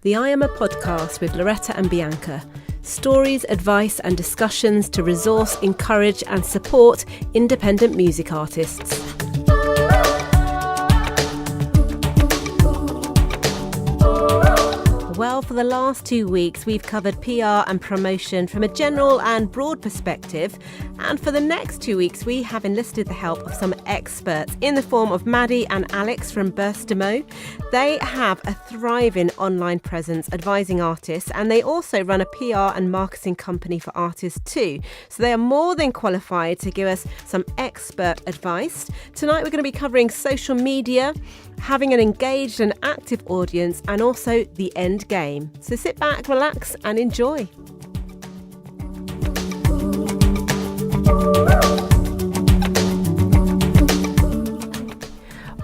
the I Am a Podcast with Loretta and Bianca. Stories, advice and discussions to resource, encourage and support independent music artists. Well, for the last 2 weeks, we've covered PR and promotion from a general and broad perspective. And for the next 2 weeks, we have enlisted the help of some experts in the form of Maddie and Alex from Burstimo. They have a thriving online presence advising artists, and they also run a PR and marketing company for artists too. So they are more than qualified to give us some expert advice. Tonight, we're going to be covering social media, having an engaged and active audience, and also the end game. So sit back, relax and enjoy.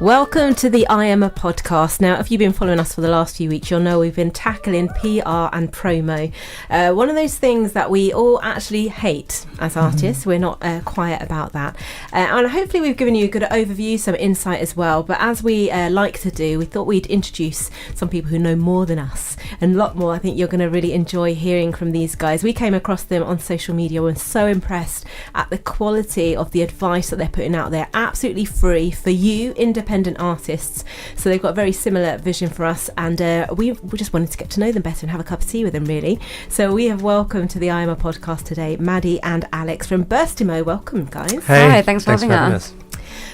Welcome to the I Am a Podcast. Now, if you've been following us for the last few weeks, you'll know we've been tackling PR and promo. One of those things that we all actually hate as artists. We're not quiet about that. And hopefully we've given you a good overview, some insight as well. But as we like to do, we thought we'd introduce some people who know more than us and a lot more. I think you're going to really enjoy hearing from these guys. We came across them on social media. We're so impressed at the quality of the advice that they're putting out there. Absolutely free for you, independent artists. So they've got a very similar vision for us, and we just wanted to get to know them better and have a cup of tea with them, really. So we have welcomed to the I Am a Podcast today Maddie and Alex from Burstimo. Welcome, guys. Hey, hi, thanks for having us.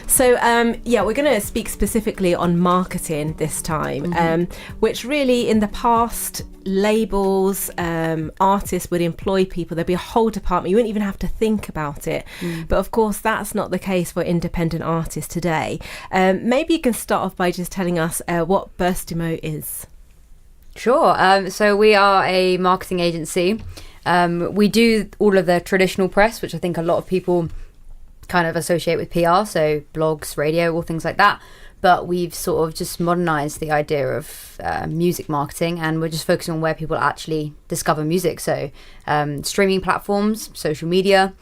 So, we're going to speak specifically on marketing this time, which really in the past, labels, artists would employ people. There'd be a whole department. You wouldn't even have to think about it. But of course, that's not the case for independent artists today. Maybe you can start off by just telling us what Burstimo is. Sure. So we are a marketing agency. We do all of the traditional press, which I think a lot of people kind of associate with PR, so blogs, radio, all things like that. But we've sort of just modernized the idea of music marketing, and we're just focusing on where people actually discover music. So streaming platforms, social media,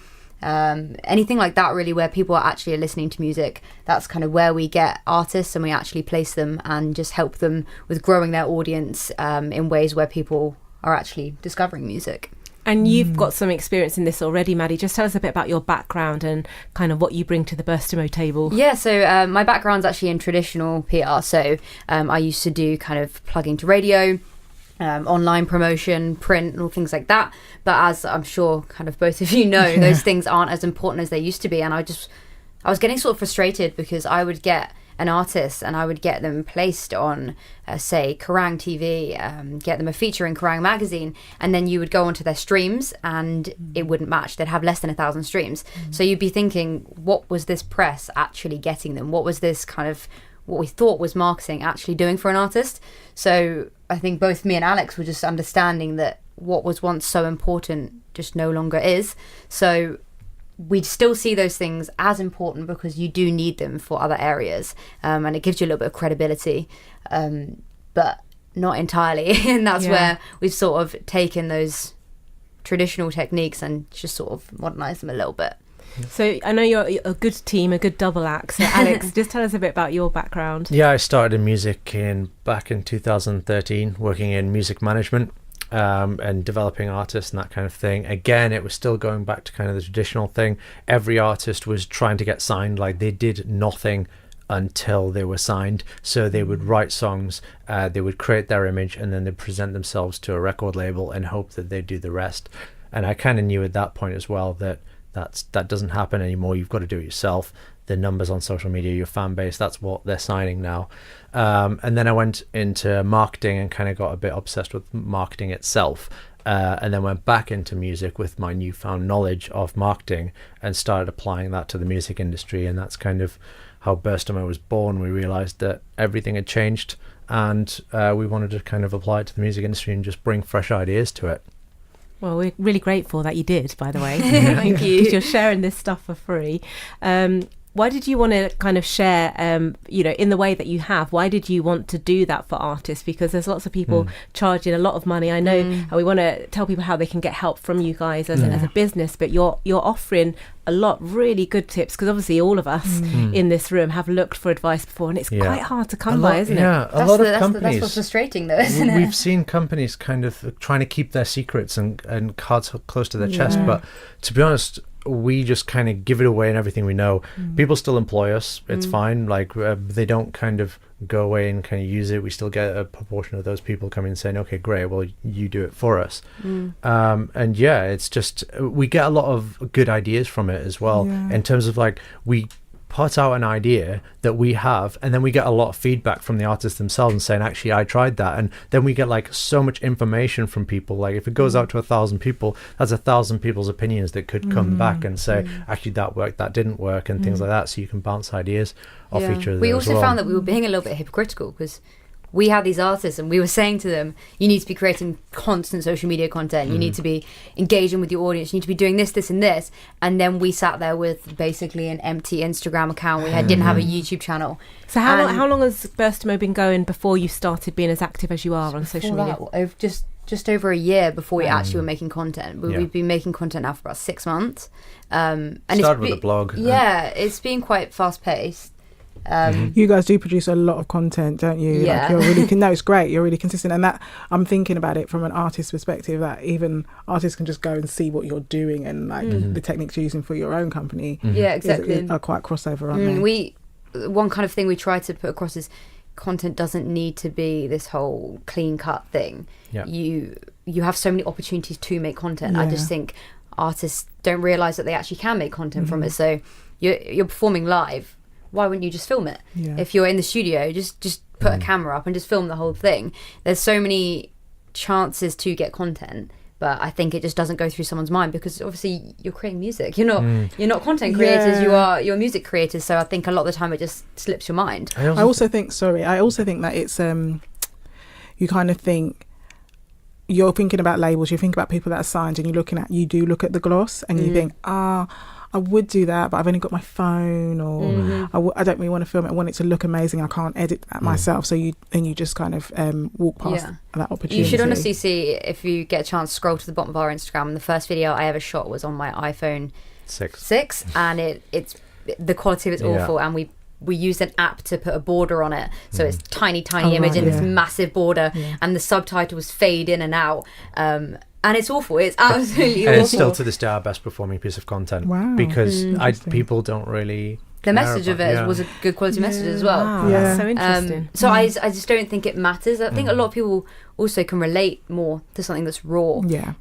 anything like that, really, where people are actually listening to music. That's kind of where we get artists and we actually place them and just help them with growing their audience in ways where people are actually discovering music. And you've got some experience in this already, Maddie. Just tell us a bit about your background and kind of what you bring to the Burstimo table. Yeah, so my background's actually in traditional PR. So I used to do kind of plugging to radio, online promotion, print, and all things like that. But as I'm sure kind of both of you know, those things aren't as important as they used to be. And I was getting sort of frustrated because I would get an artist and I would get them placed on, say, Kerrang TV, get them a feature in Kerrang magazine, and then you would go onto their streams and it wouldn't match. They'd have less than 1,000 streams. So you'd be thinking, what was this press actually getting them? What was this kind of, what we thought was marketing actually doing for an artist? So I think both me and Alex were just understanding that what was once so important just no longer is. So we still see those things as important because you do need them for other areas, and it gives you a little bit of credibility, but not entirely. And that's where we've sort of taken those traditional techniques and just sort of modernized them a little bit. So I know you're a good team, a good double act. So Alex, just tell us a bit about your background. Yeah, I started in music back in 2013, working in music management. And developing artists and that kind of thing. Again, it was still going back to kind of the traditional thing. Every artist was trying to get signed. Like, they did nothing until they were signed. So they would write songs, they would create their image, and then they'd present themselves to a record label and hope that they'd do the rest. And I kind of knew at that point as well that doesn't happen anymore. You've got to do it yourself. The numbers on social media, your fan base, that's what they're signing now. And then I went into marketing and kind of got a bit obsessed with marketing itself. And then went back into music with my newfound knowledge of marketing and started applying that to the music industry. And that's kind of how Burstimo was born. We realized that everything had changed, and we wanted to kind of apply it to the music industry and just bring fresh ideas to it. Well, we're really grateful that you did, by the way. Thank you. Because you're sharing this stuff for free. Why did you want to kind of share, in the way that you have? Why did you want to do that for artists? Because there's lots of people charging a lot of money. I know, and we want to tell people how they can get help from you guys as a business, but you're offering a lot really good tips, because obviously all of us in this room have looked for advice before, and it's quite hard to come by, isn't it? Yeah, a lot of companies. That's what's frustrating, though, isn't it? We've seen companies kind of trying to keep their secrets and cards close to their chest, but to be honest, we just kind of give it away and everything we know. People still employ us. It's fine. Like they don't kind of go away and kind of use it. We still get a proportion of those people coming and saying, okay, great, well, you do it for us. And yeah, it's just, we get a lot of good ideas from it as well, in terms of like, we put out an idea that we have, and then we get a lot of feedback from the artists themselves and saying, actually, I tried that. And then we get like so much information from people. Like if it goes out to 1,000 people, that's 1,000 people's opinions that could come back and say, actually, that worked, that didn't work, and things like that. So you can bounce ideas off each other. We also found that we were being a little bit hypocritical, because we had these artists and we were saying to them, you need to be creating constant social media content, you need to be engaging with your audience, you need to be doing this, this and this. And then we sat there with basically an empty Instagram account. We didn't have a YouTube channel. So how long has Burstimo been going before you started being as active as you are on social media? Just over a year before we actually were making content. We've been making content now for about 6 months. And started with a blog. Yeah, it's been quite fast paced. You guys do produce a lot of content, don't you? Yeah. Like you're really no, it's great. You're really consistent, and that I'm thinking about it from an artist's perspective, that even artists can just go and see what you're doing, and like the techniques you're using for your own company. Yeah, exactly. Are quite crossover, aren't they? One kind of thing we try to put across is content doesn't need to be this whole clean cut thing. Yeah. You have so many opportunities to make content. I just think artists don't realise that they actually can make content from it. So you're performing live. Why wouldn't you just film it? If you're in the studio, just put a camera up and just film the whole thing. There's so many chances to get content, but I think it just doesn't go through someone's mind, because obviously you're creating music. You're not content creators. You're music creators. So I think a lot of the time it just slips your mind. I also think that it's you kind of think, you're thinking about labels, you think about people that are signed, and you do look at the gloss, and you think, I would do that, but I've only got my phone, or I don't really want to film it. I want it to look amazing. I can't edit that myself. So you just kind of walk past that opportunity. You should honestly see, if you get a chance, scroll to the bottom of our Instagram. The first video I ever shot was on my iPhone 6, and the quality of it's awful, and we used an app to put a border on it, so it's tiny image in this massive border, and the subtitles fade in and out. And it's awful. It's absolutely awful. And it's still to this day our best performing piece of content. Wow. Because people don't really... The message of it was a good quality message as well. Wow, that's so interesting. So I just don't think it matters. I think a lot of people also can relate more to something that's raw. Yeah.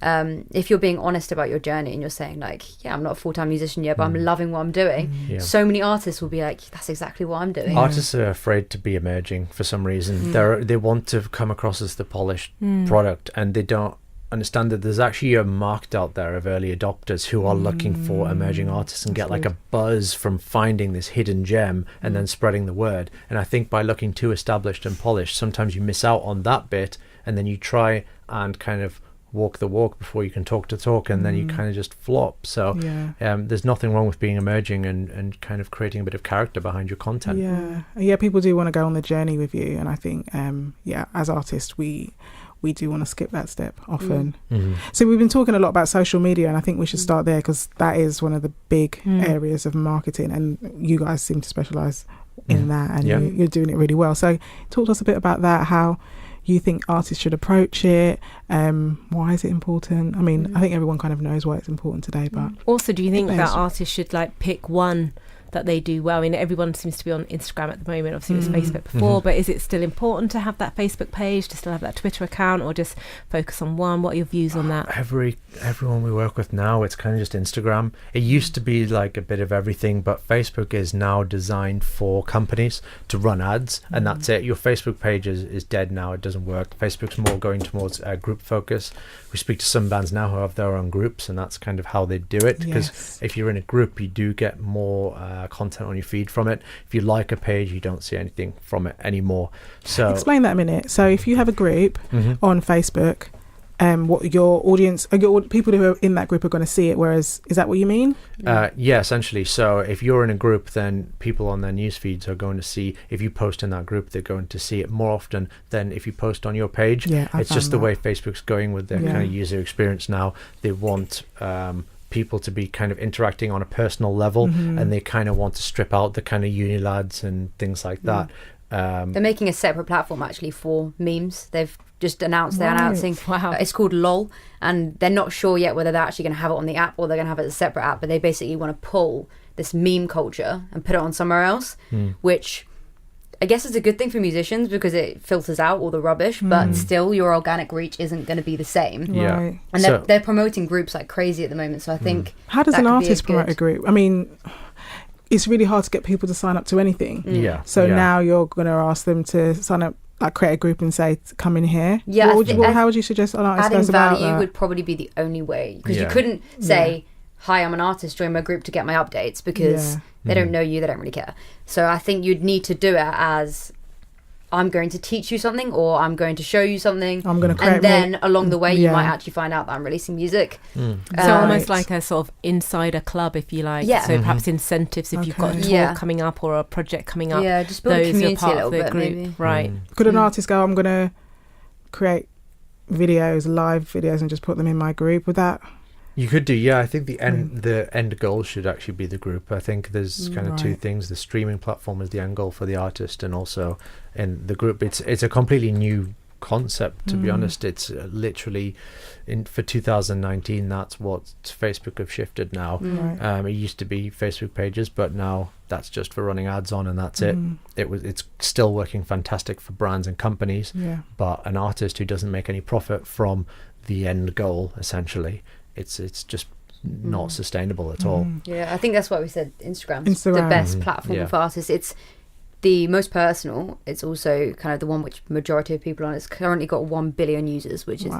If you're being honest about your journey and you're saying like, I'm not a full-time musician yet, but I'm loving what I'm doing. So many artists will be like, that's exactly what I'm doing. Artists are afraid to be emerging for some reason. They want to come across as the polished product, and they don't understand that there's actually a market out there of early adopters who are looking for emerging artists and get like a buzz from finding this hidden gem and then spreading the word. And I think by looking too established and polished, sometimes you miss out on that bit, and then you try and kind of walk the walk before you can talk the talk, and then you kind of just flop. So there's nothing wrong with being emerging and kind of creating a bit of character behind your content. People do want to go on the journey with you, and I think as artists we do want to skip that step often. So we've been talking a lot about social media, and I think we should start there, because that is one of the big areas of marketing, and you guys seem to specialise in that, and you're doing it really well. So talk to us a bit about that, how you think artists should approach it, why is it important? I mean, I think everyone kind of knows why it's important today, but also, do you think that artists should like pick one that they do well? I mean, everyone seems to be on Instagram at the moment. Obviously it was Facebook before, but is it still important to have that Facebook page, to still have that Twitter account, or just focus on one? What are your views on that? Everyone we work with now, it's kind of just Instagram. It used to be like a bit of everything, but Facebook is now designed for companies to run ads, and that's it. Your Facebook page is dead now. It doesn't work. Facebook's more going towards group focus. We speak to some bands now who have their own groups, and that's kind of how they do it, because if you're in a group, you do get more content on your feed from it. If you like a page, you don't see anything from it anymore. So explain that a minute. So if you have a group on Facebook, what your audience, people who are in that group are going to see it. Whereas, is that what you mean? Yeah, essentially. So if you're in a group, then people on their news feeds are going to see, if you post in that group, they're going to see it more often than if you post on your page. Yeah, it's just the way Facebook's going with their kind of user experience now. They want people to be kind of interacting on a personal level, and they kind of want to strip out the kind of uni lads and things like that. They're making a separate platform actually for memes. They've just announced they're announcing it's called LOL, and they're not sure yet whether they're actually going to have it on the app or they're going to have it as a separate app, but they basically want to pull this meme culture and put it on somewhere else, which I guess is a good thing for musicians because it filters out all the rubbish, but still your organic reach isn't going to be the same. Yeah. And they're promoting groups like crazy at the moment, so I think how does an artist promote a group? I mean, it's really hard to get people to sign up to anything. So now you're going to ask them to sign up, like create a group and say, come in here. Yeah. How would you suggest an artist adding goes about value that? would probably be the only way, because you couldn't say, hi, I'm an artist, join my group to get my updates, because they don't know you, they don't really care. So I think you'd need to do it as, I'm going to teach you something, or I'm going to show you something. I'm going to create, and then along the way you might actually find out that I'm releasing music. So almost like a sort of insider club, if you like. Yeah. So perhaps incentives if you've got a tour coming up or a project coming up. Yeah, just build a community a little bit, maybe. Right. Could an artist go, I'm going to create videos, live videos, and just put them in my group? Would that... You could do, yeah. I think the end goal should actually be the group. I think there's kind of two things. The streaming platform is the end goal for the artist, and also in the group, it's a completely new concept, to be honest. It's literally for 2019, that's what Facebook have shifted now. It used to be Facebook pages, but now that's just for running ads on, and that's it. It's still working fantastic for brands and companies, but an artist who doesn't make any profit from the end goal, essentially, it's just not sustainable at all. Yeah, I think that's why we said Instagram's the best platform for artists. It's the most personal. It's also kind of the one which majority of people on. It's currently got 1 billion users, which is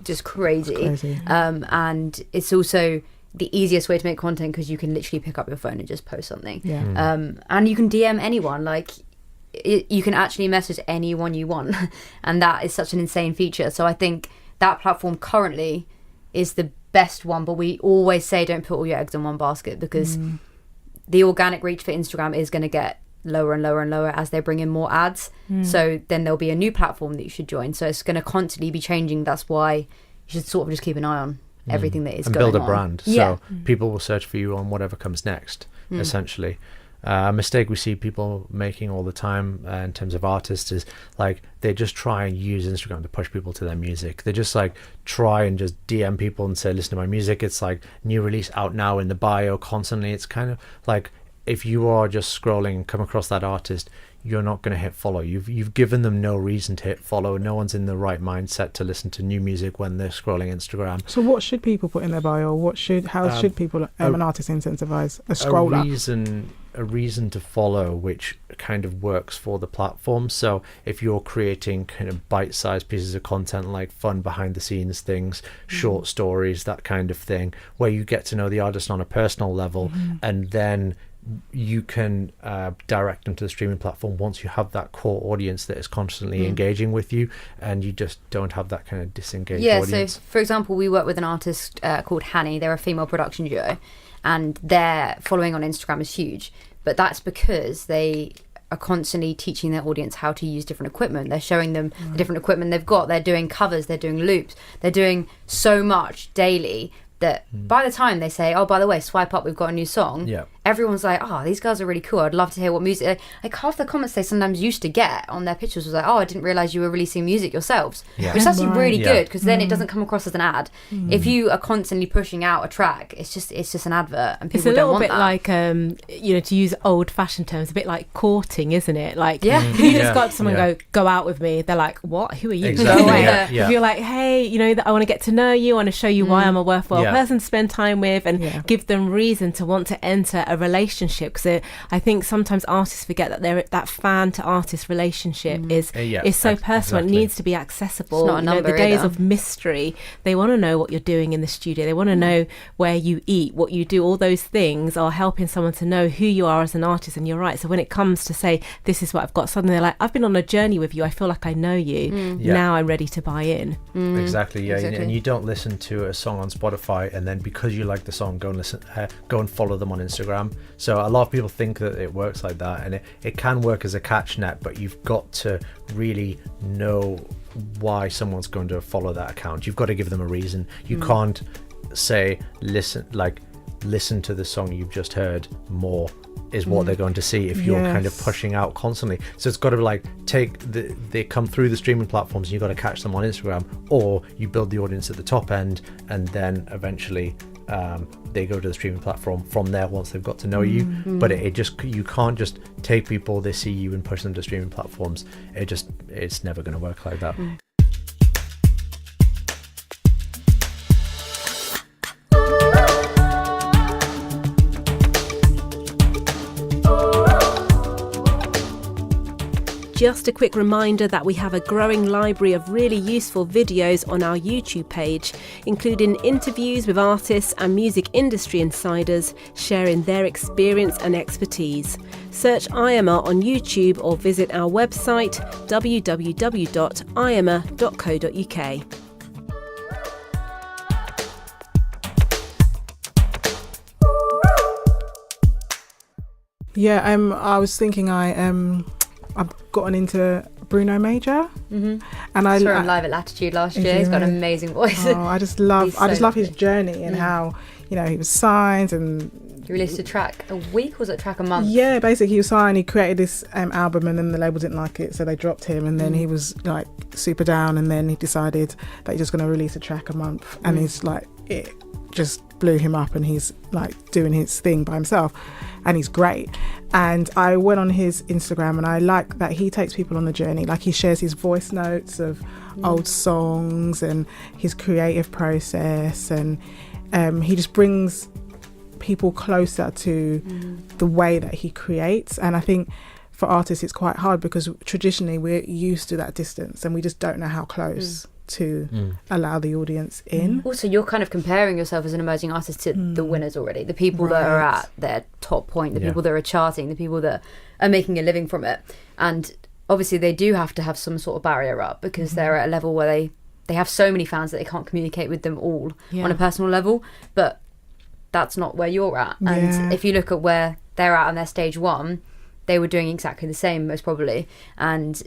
just crazy. And it's also the easiest way to make content, because you can literally pick up your phone and just post something. And you can DM anyone. Like, you can actually message anyone you want, and that is such an insane feature. So I think that platform currently is the best one, but we always say don't put all your eggs in one basket, because the organic reach for Instagram is going to get lower and lower and lower as they bring in more ads. So then there'll be a new platform that you should join, so it's going to constantly be changing. That's why you should sort of just keep an eye on everything that is and going on. build a brand, so people will search for you on whatever comes next, essentially. A mistake we see people making all the time in terms of artists is like they just try and use Instagram to push people to their music. They just like try and just DM people and say, listen to my music. It's like new release out now in the bio constantly. It's kind of like if you are just scrolling and come across that artist, you're not going to hit follow. You've given them no reason to hit follow. No one's in the right mindset to listen to new music when they're scrolling Instagram. So what should people put in their bio? How should people an artist incentivize a scroller? A reason to follow which kind of works for the platform. So if you're creating kind of bite-sized pieces of content like fun behind the scenes things, short stories, that kind of thing, where you get to know the artist on a personal level, and then you can direct them to the streaming platform once you have that core audience that is constantly engaging with you, and you just don't have that kind of disengaged audience. So for example, we work with an artist called Hanny. They're a female production duo, and their following on Instagram is huge, but that's because they are constantly teaching their audience how to use different equipment. They're showing them the different equipment they've got. They're doing covers, they're doing loops, they're doing so much daily that by the time they say, oh, by the way, swipe up, we've got a new song, everyone's like, oh, these guys are really cool, I'd love to hear what music. Like half the comments they sometimes used to get on their pictures was like, oh, I didn't realise you were releasing music yourselves, which is actually really good, because then it doesn't come across as an ad. If you are constantly pushing out a track, it's just an advert, and people don't want that. It's a little bit like, to use old-fashioned terms, a bit like courting, isn't it? Like, if you just got someone go out with me, they're like, what? Who are you? Exactly. Go away. If you're like, hey, I want to get to know you, I want to show you why I'm a worthwhile person to spend time with, and give them reason to want to enter a relationship, because I think sometimes artists forget that that fan to artist relationship is so personal. It needs to be accessible. It's not a number the days either. of mystery, they want to know what you're doing in the studio, they want to know where you eat, what you do. All those things are helping someone to know who you are as an artist. And you're right, so when it comes to say this is what I've got, suddenly they're like, I've been on a journey with you, I feel like I know you, now I'm ready to buy in. Exactly, yeah. Exactly. And you don't listen to a song on Spotify and then because you like the song go and follow them on Instagram. So a lot of people think that it works like that, and it can work as a catch net, but you've got to really know why someone's going to follow that account. You've got to give them a reason. You can't say listen to the song you've just heard more is what they're going to see if you're kind of pushing out constantly. So it's got to be like they come through the streaming platforms and you've got to catch them on Instagram, or you build the audience at the top end and then eventually they go to the streaming platform from there once they've got to know you. But you can't just take people, they see you and push them to streaming platforms. It's never going to work like that. Just a quick reminder that we have a growing library of really useful videos on our YouTube page, including interviews with artists and music industry insiders sharing their experience and expertise. Search IAMA on YouTube or visit our website www.iama.co.uk. Yeah, I was thinking I've gotten into Bruno Major, and I saw him live at Latitude last year. He's got an amazing voice. Oh, I just love his lovely. journey and how he was signed and He released a track a week, or was it a track a month? yeah, basically he was signed. He created this album, and then the label didn't like it, so they dropped him. And then he was like super down, and then he decided that he's just going to release a track a month, and he's like it just blew him up, and he's like doing his thing by himself, and he's great. And I went on his Instagram, and I like that he takes people on the journey. Like, he shares his voice notes of old songs and his creative process, and he just brings people closer to the way that he creates. And I think for artists it's quite hard because traditionally we're used to that distance, and we just don't know how close to allow the audience in. Also, you're kind of comparing yourself as an emerging artist to the winners already, the people that are at their top point, the people that are charting, the people that are making a living from it. And obviously they do have to have some sort of barrier up because they're at a level where they have so many fans that they can't communicate with them all on a personal level, but that's not where you're at. And if you look at where they're at on their stage one, they were doing exactly the same most probably. And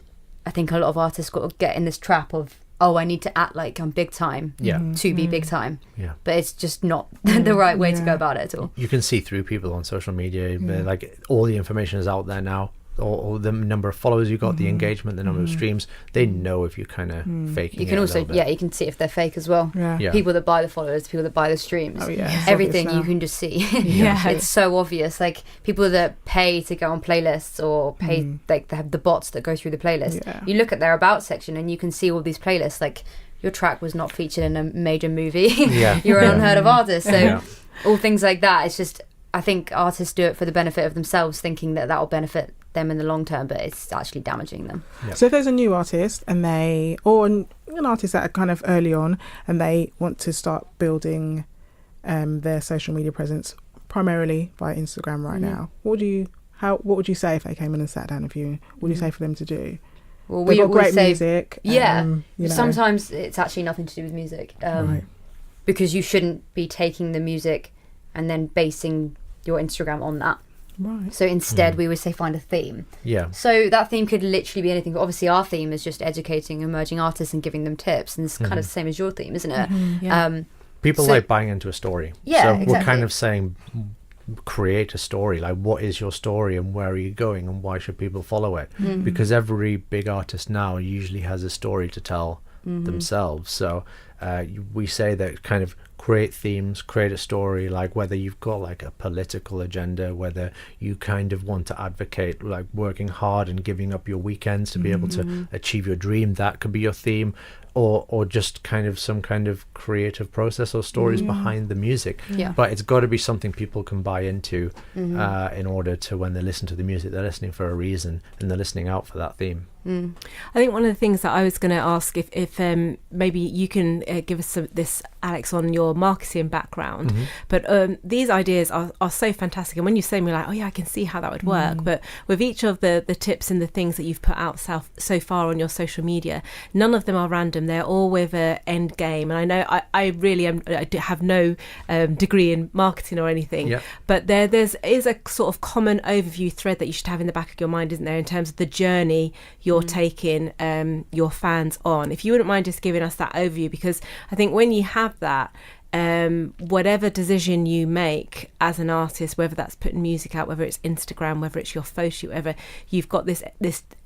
I think a lot of artists got to get in this trap of, I need to act like I'm big time to be big time. Yeah. But it's just not the right way to go about it at all. You can see through people on social media, like all the information is out there now. Or the number of followers you got, the engagement, the number of streams, they know if you're kind of faking it. You can also, you can see if they're fake as well. Yeah. People that buy the followers, people that buy the streams, everything you can just see. It's so obvious. Like, people that pay to go on playlists or pay, like, they have the bots that go through the playlist. You look at their about section and you can see all these playlists. Like, your track was not featured in a major movie. You're an unheard of artist. So all things like that. It's just, I think artists do it for the benefit of themselves, thinking that will benefit them in the long term, but it's actually damaging them. So if there's a new artist or an artist that are kind of early on and they want to start building their social media presence primarily via Instagram right now, what would you say if they came in and sat down with you? What would you say for them to do? Well, they've got great music. Sometimes it's actually nothing to do with music, because you shouldn't be taking the music and then basing your Instagram on that. Right. So instead we would say find a theme. Yeah. So that theme could literally be anything. But obviously our theme is just educating emerging artists and giving them tips, and it's kind of the same as your theme, isn't it? People like buying into a story. Yeah, so exactly. we're kind of saying create a story. Like, what is your story and where are you going and why should people follow it? Because every big artist now usually has a story to tell themselves. So we say that kind of create themes, create a story, like whether you've got like a political agenda, whether you kind of want to advocate like working hard and giving up your weekends to be able to achieve your dream, that could be your theme. Or just kind of some kind of creative process or stories behind the music. Yeah. But it's got to be something people can buy into in order to, when they listen to the music, they're listening for a reason and they're listening out for that theme. I think one of the things that I was going to ask, if maybe you can give us this, Alex, on your marketing background, but these ideas are so fantastic, and when you say me like, oh yeah, I can see how that would work, but with each of the tips and the things that you've put out so far on your social media, none of them are random. They're all with an end game, and I know I really have no degree in marketing or anything, but there is a sort of common overview thread that you should have in the back of your mind, isn't there, in terms of the journey you're taking your fans on. If you wouldn't mind just giving us that overview, because I think when you have that, whatever decision you make as an artist, whether that's putting music out, whether it's Instagram, whether it's your photo shoot, whatever, you've got this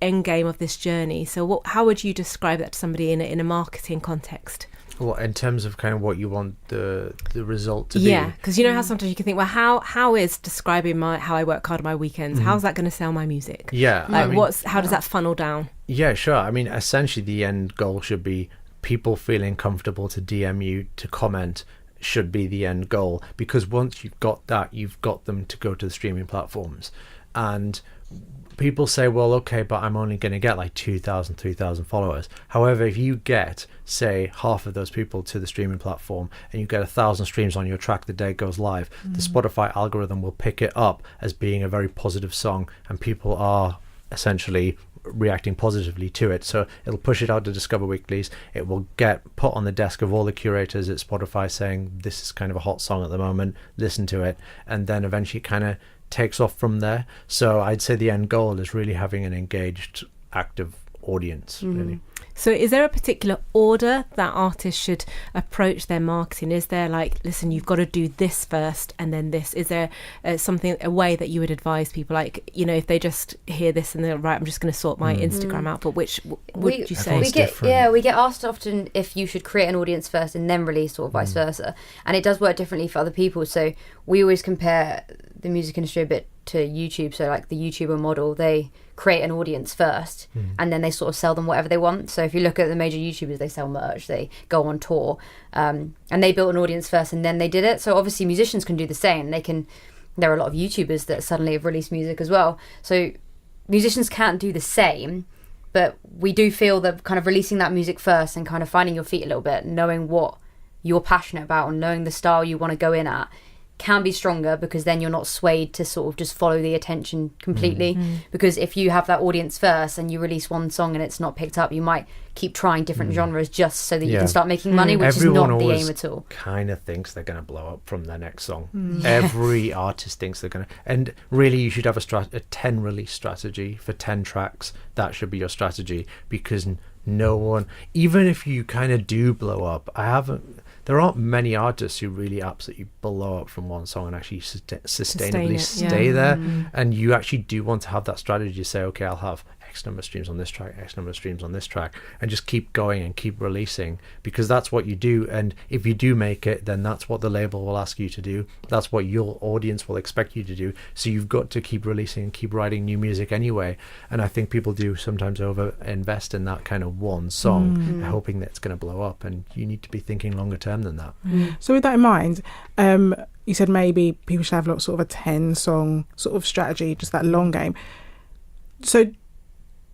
end game of this journey. So how would you describe that to somebody in a marketing context? Well, in terms of kind of what you want the result to be. Yeah, because you know how sometimes you can think, well, how is describing how I work hard on my weekends? How's that going to sell my music? Yeah, like how does that funnel down? Yeah, sure. I mean, essentially, the end goal should be people feeling comfortable to DM you, to comment. Should be the end goal, because once you've got that, you've got them to go to the streaming platforms. And people say, well, okay, but I'm only going to get like 2,000, 3,000 followers. However, if you get, say, half of those people to the streaming platform and you get 1,000 streams on your track the day it goes live, the Spotify algorithm will pick it up as being a very positive song, and people are essentially reacting positively to it. So it'll push it out to Discover Weeklies. It will get put on the desk of all the curators at Spotify saying, this is kind of a hot song at the moment, listen to it. And then eventually kind of takes off from there. So I'd say the end goal is really having an engaged, active audience, really. So is there a particular order that artists should approach their marketing? Is there like, listen, you've got to do this first and then this? Is there a way that you would advise people? Like, you know, if they just hear this and they're right, I'm just going to sort my Instagram out, but which would you say? We get asked often if you should create an audience first and then release, or vice versa. And it does work differently for other people. So we always compare the music industry a bit to YouTube. So like the YouTuber model, they create an audience first and then they sort of sell them whatever they want. So if you look at the major YouTubers, they sell merch, they go on tour, and they built an audience first and then they did it. So obviously musicians can do the same. There are a lot of YouTubers that suddenly have released music as well. So musicians can't do the same, but we do feel that kind of releasing that music first and kind of finding your feet a little bit, knowing what you're passionate about and knowing the style you want to go in at, can be stronger, because then you're not swayed to sort of just follow the attention completely. Because if you have that audience first and you release one song and it's not picked up, you might keep trying different genres just so that you can start making money, which Everyone is not the aim at all. Kind of thinks they're going to blow up from their next song. Every artist thinks they're going to, and really you should have a 10 release strategy for 10 tracks. That should be your strategy, because no one, even if you kind of do blow up, there aren't many artists who really absolutely blow up from one song and actually sustainably stay there. And you actually do want to have that strategy to say, okay, I'll have X number of streams on this track, X number of streams on this track, and just keep going and keep releasing, because that's what you do. And if you do make it, then that's what the label will ask you to do. That's what your audience will expect you to do. So you've got to keep releasing and keep writing new music anyway. And I think people do sometimes over invest in that kind of one song, hoping that it's going to blow up, and you need to be thinking longer term than that. So with that in mind, you said maybe people should have like sort of a 10 song sort of strategy, just that long game. So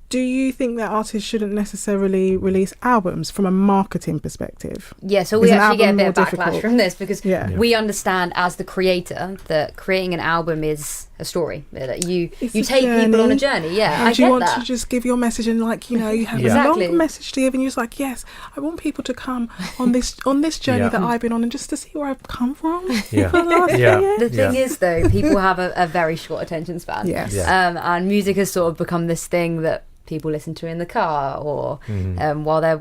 do you think that artists shouldn't necessarily release albums from a marketing perspective? Yeah, so we actually get a bit of backlash from this, because we understand as the creator that creating an album is a story. You take people on a journey. Yeah, and you want to just give your message and, like, you know, you have a long message to give, and you're just like, yes, I want people to come on this journey that I've been on, and just to see where I've come from. The thing is, though, people have a very short attention span. Yes. And music has sort of become this thing that people listen to in the car or while they're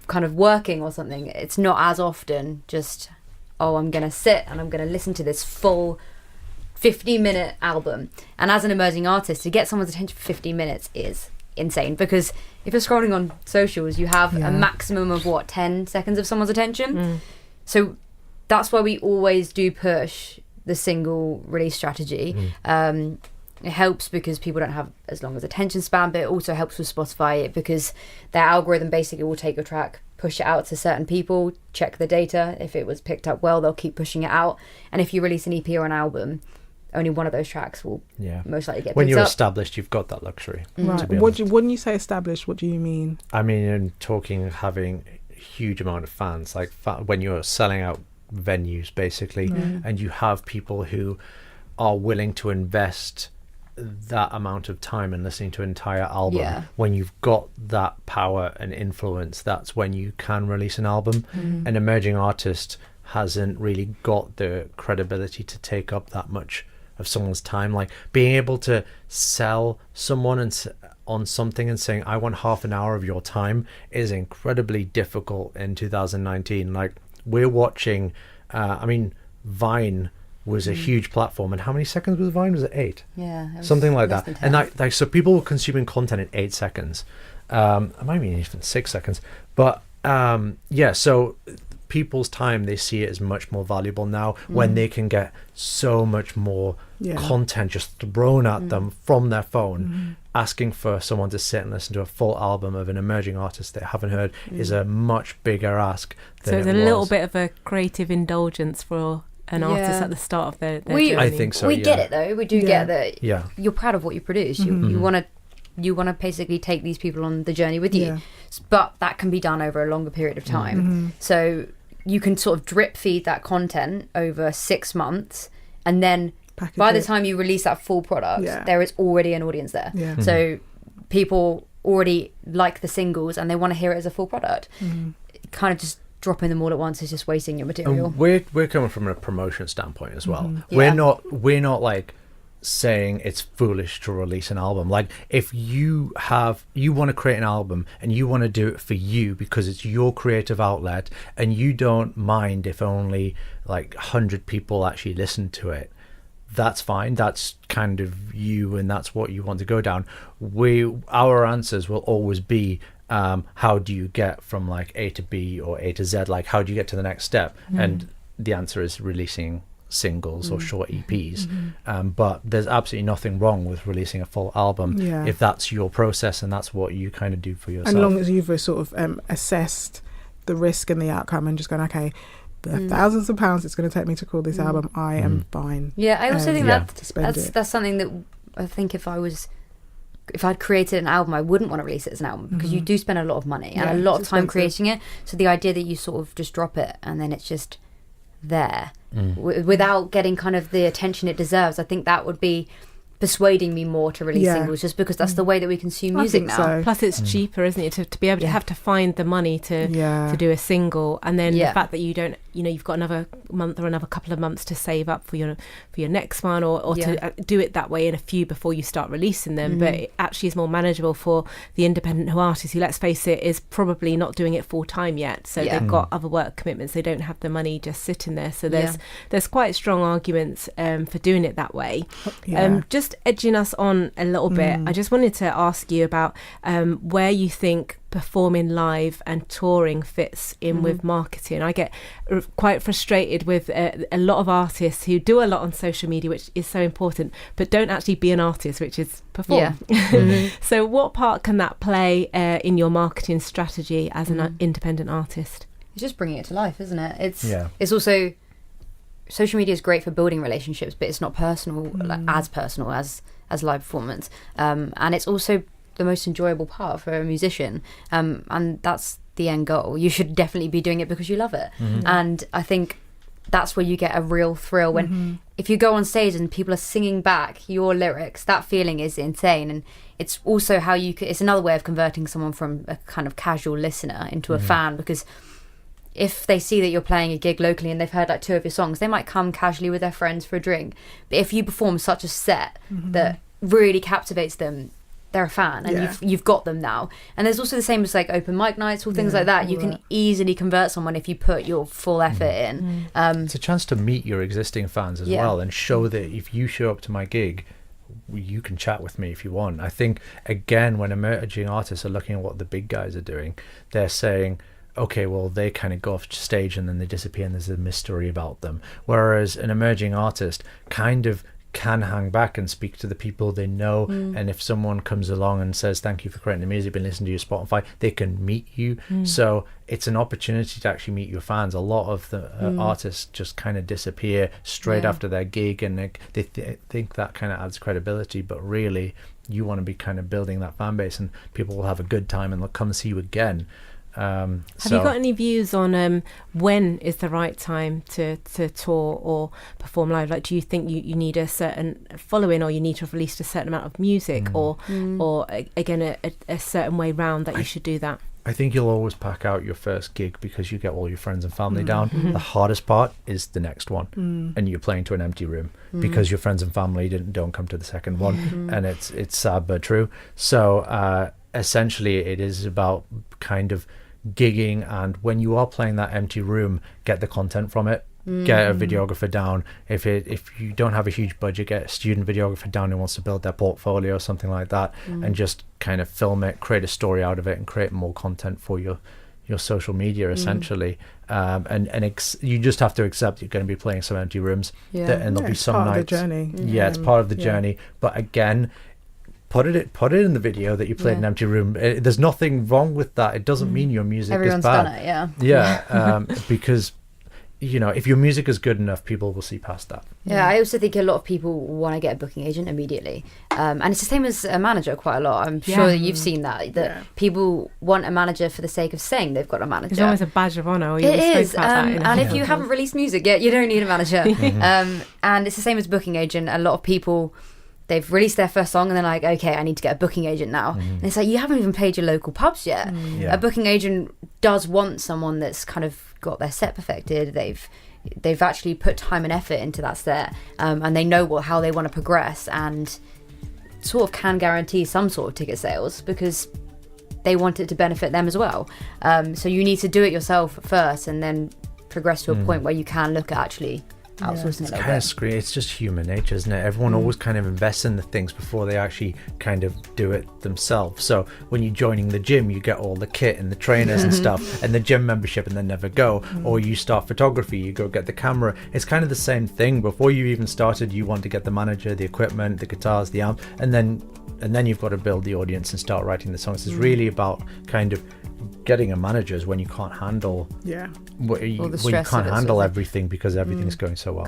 kind of working or something. It's not as often just, I'm going to sit and I'm going to listen to this full 15-minute album. And as an emerging artist, to get someone's attention for 15 minutes is insane, because if you're scrolling on socials, you have a maximum of 10 seconds of someone's attention. So that's why we always do push the single release strategy. It helps because people don't have as long as attention span, but it also helps with Spotify because their algorithm basically will take your track, push it out to certain people, check the data. If it was picked up well, they'll keep pushing it out. And if you release an EP or an album, only one of those tracks will most likely get picked up. When you're established, you've got that luxury. Right. When you say established, what do you mean? I mean, in talking having a huge amount of fans, like when you're selling out venues, basically, and you have people who are willing to invest that amount of time and listening to an entire album. When you've got that power and influence, that's when you can release an album. An emerging artist hasn't really got the credibility to take up that much of someone's time. Like being able to sell someone on something and saying, I want half an hour of your time, is incredibly difficult in 2019. Like we're watching Vine was a huge platform, and how many seconds was Vine? Was it 8? Yeah, something like that. And so people were consuming content in 8 seconds. It might be even 6 seconds, but so people's time, they see it as much more valuable now when they can get so much more content just thrown at them from their phone. Asking for someone to sit and listen to a full album of an emerging artist they haven't heard is a much bigger ask than so it's a little bit of a creative indulgence for an artist at the start of their journey. I think so. We get it though. We do get that. Yeah, you're proud of what you produce. You want to basically take these people on the journey with you, but that can be done over a longer period of time. So you can sort of drip feed that content over 6 months, and then by the time you release that full product, there is already an audience there. So people already like the singles and they want to hear it as a full product. Kind of just dropping them all at once is just wasting your material. And we're coming from a promotion standpoint as well. We're not like saying it's foolish to release an album. Like if you want to create an album and you want to do it for you because it's your creative outlet and you don't mind if only like 100 people actually listen to it, that's fine. That's kind of you, and that's what you want to go down. Our answers will always be how do you get from like A to B or A to Z? Like how do you get to the next step? And the answer is releasing singles or short EPs. But there's absolutely nothing wrong with releasing a full album if that's your process and that's what you kind of do for yourself. And as long as you've sort of assessed the risk and the outcome and just gone, okay, the thousands of pounds it's going to take me to call this album, I am fine. Yeah, I also think that's something that I think if I'd created an album, I wouldn't want to release it as an album because you do spend a lot of money and a lot of time creating it. So the idea that you sort of just drop it and then it's just there without getting kind of the attention it deserves, I think that would be persuading me more to release singles, just because that's the way that we consume music now. So. Plus it's cheaper, isn't it, to be able to have to find the money to do a single, and then the fact that you don't, you've got another month or another couple of months to save up for your next one, or to do it that way in a few before you start releasing them. But it actually is more manageable for the independent artist who, let's face it, is probably not doing it full time yet, so they've got other work commitments, they don't have the money just sitting there. So there's quite strong arguments for doing it that way. Just edging us on a little bit, I just wanted to ask you about where you think performing live and touring fits in with marketing. I get quite frustrated with a lot of artists who do a lot on social media, which is so important, but don't actually be an artist, which is perform. So what part can that play in your marketing strategy as an independent artist? It's just bringing it to life, isn't it? It's also, social media is great for building relationships, but it's not personal, as personal as live performance. And it's also the most enjoyable part for a musician. And that's the end goal. You should definitely be doing it because you love it. And I think that's where you get a real thrill when if you go on stage and people are singing back your lyrics, that feeling is insane. And it's also how it's another way of converting someone from a kind of casual listener into a fan, because if they see that you're playing a gig locally and they've heard like 2 of your songs, they might come casually with their friends for a drink. But if you perform such a set that really captivates them, they're a fan, and you've got them now. And there's also the same as like open mic nights or things like that. You can easily convert someone if you put your full effort in. It's a chance to meet your existing fans as well, and show that if you show up to my gig, you can chat with me if you want. I think, again, when emerging artists are looking at what the big guys are doing, they're saying, okay, well, they kind of go off stage and then they disappear and there's a mystery about them. Whereas an emerging artist kind of can hang back and speak to the people they know, and if someone comes along and says thank you for creating the music, been listening to your Spotify, they can meet you. So it's an opportunity to actually meet your fans. A lot of the artists just kind of disappear straight after their gig, and they think that kind of adds credibility, but really you want to be kind of building that fan base, and people will have a good time and they'll come see you again. Have you got any views on when is the right time to tour or perform live? Like, do you think you need a certain following, or you need to have released a certain amount of music, or again a certain way round that you should do that? I think you'll always pack out your first gig because you get all your friends and family down. The hardest part is the next one, and you're playing to an empty room because your friends and family don't come to the second one, and it's sad but true. So essentially it is about kind of gigging, and when you are playing that empty room, get the content from it. Get a videographer down. If you don't have a huge budget, get a student videographer down who wants to build their portfolio or something like that, and just kind of film it, create a story out of it, and create more content for your social media, essentially. You just have to accept you're going to be playing some empty rooms, and there'll be some nights. Part of the journey. It's part of the journey. But again, put it in the video that you played in an empty room. There's nothing wrong with that. It doesn't mean your music Everyone's is bad. done it, Because if your music is good enough, people will see past that. I also think a lot of people want to get a booking agent immediately, and it's the same as a manager quite a lot. I'm sure that you've seen that people want a manager for the sake of saying they've got a manager. It's almost a badge of honour. It is, and if you haven't released music yet, you don't need a manager. And it's the same as booking agent. A lot of people, they've released their first song and they're like, okay, I need to get a booking agent now. And it's like, you haven't even played your local pubs yet. A booking agent does want someone that's kind of got their set perfected. They've actually put time and effort into that set, and they know how they want to progress, and sort of can guarantee some sort of ticket sales because they want it to benefit them as well. So you need to do it yourself first and then progress to a point where you can look at actually outsourcing it a little bit. It's just human nature, isn't it? Everyone always kind of invests in the things before they actually kind of do it themselves. So when you're joining the gym, you get all the kit and the trainers and stuff, and the gym membership, and then never go. Or you start photography, you go get the camera. It's kind of the same thing. Before you even started, you want to get the manager, the equipment, the guitars, the amp, and then you've got to build the audience and start writing the songs. It's really about kind of getting a manager is when you can't handle when you can't handle everything because everything's going so well.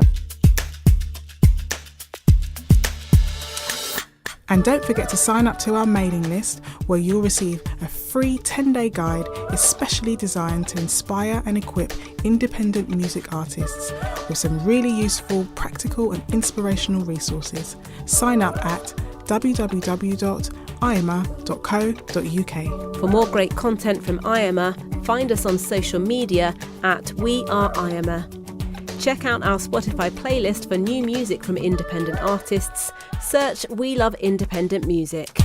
And don't forget to sign up to our mailing list, where you'll receive a free 10-day guide especially designed to inspire and equip independent music artists with some really useful, practical and inspirational resources. Sign up at www.iama.co.uk. For more great content from IAMA, find us on social media at We Are IAMA. Check out our Spotify playlist for new music from independent artists. Search We Love Independent Music.